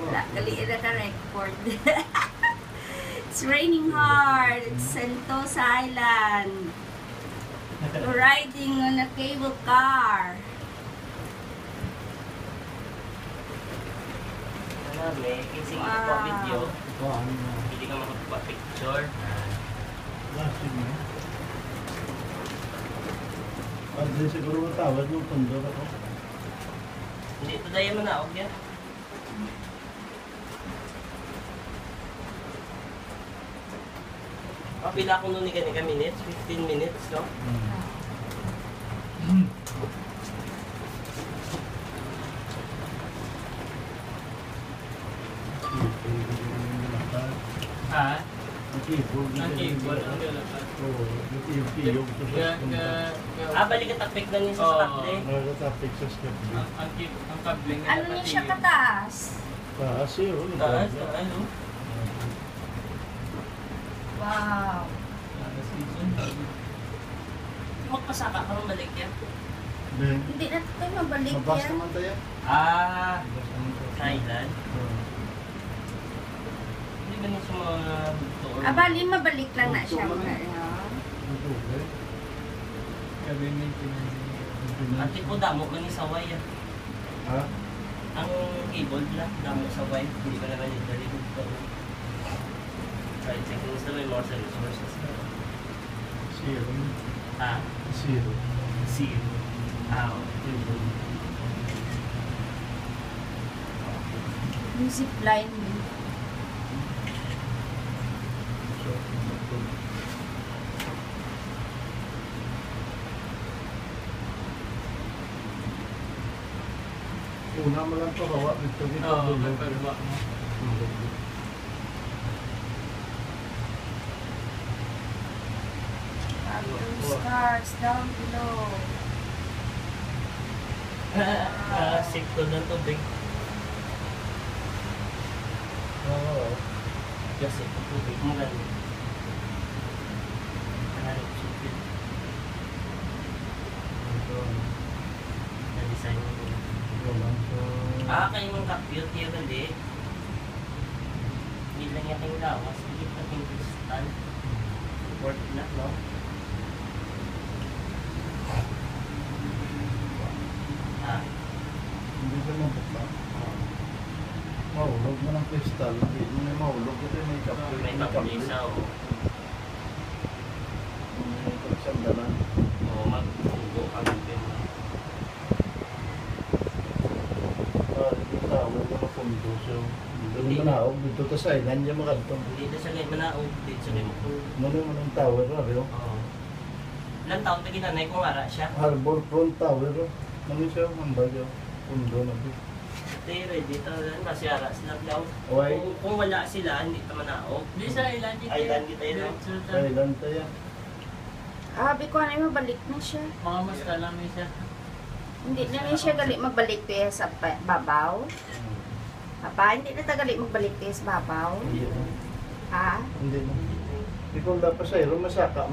Gali na ka record. It's raining hard. It's Sentosa Island. We're riding on a cable car. May kising po video. Hindi ka makapag-picture. Hindi siguro matawad yung pundo ako. Hindi ito dahil manaog yan. Pila akong nuni ka minutes? 15 minutes, no? Ha? Ang keyboard. Ang keyboard, ang lalakad. Oo, yung keyboard ko sa punta. Balik ka tapik na niya sa kable. Nakatapik sa skable. Ang kable nga. Ano niya siya kataas? Taas yun. Taas, ano? Wow. Magpasaka ka ng balik yan. Hindi na tayo mabalik Mabas yan. naman tayo. Sa island. Hindi ba niya sa mga tour? Bali, mabalik lang na siya. Kami maintenance. Ate po, damo ka ni Saway yan. Ha? Ang cable lang, damo Saway. Hindi ka naman yung dali ko. Right, seconds na may more sa resources na. Zero. Ha? Zero. Zero. Yung zipline. Una mo lang ito, hawa dito dito. Oo, magpagawa mo. Scars down below. Sikto ng tubig. Oo. Kasi ito tubig mo lang. Hanap sipit. Na-design mo. Kayo mong compute yun gali. Hindi lang yung aking lawas. Hindi pa yung crystal. Worth na, no? Hindi ko mabuka. Mahulog mo ng kristal. Hindi mo na mahulog. Ito may kapil. May kapilisa o. May pagsandalan. O magpugo ka ng pin. Ito tawag na mapundo. So, dito naman naog. Dito ta sa island yung makaditong. Dito sa ngayon manaog. Dito sa ngayon magpugo. Mano mo ng tower na rin. Oo. Ilang taon na ginanay kung ara siya? Harbor front tower. Ano siya? Ang bagyo. Pundo na rin. Pero dito rin masyara sila daw. Why? Kung wala sila, hindi naman manaog. Di sa island kita. Island kita yun, no? Island tayo. Sabi ko na mabalik na siya. Mga musta lang niya siya. Hindi na rin siya gali magbalik to sa babaw. Papa, hindi na tagali magbalik to sa babaw. Hindi na. Ha? Hindi na. Ikaw dapat sa'yo, masaka.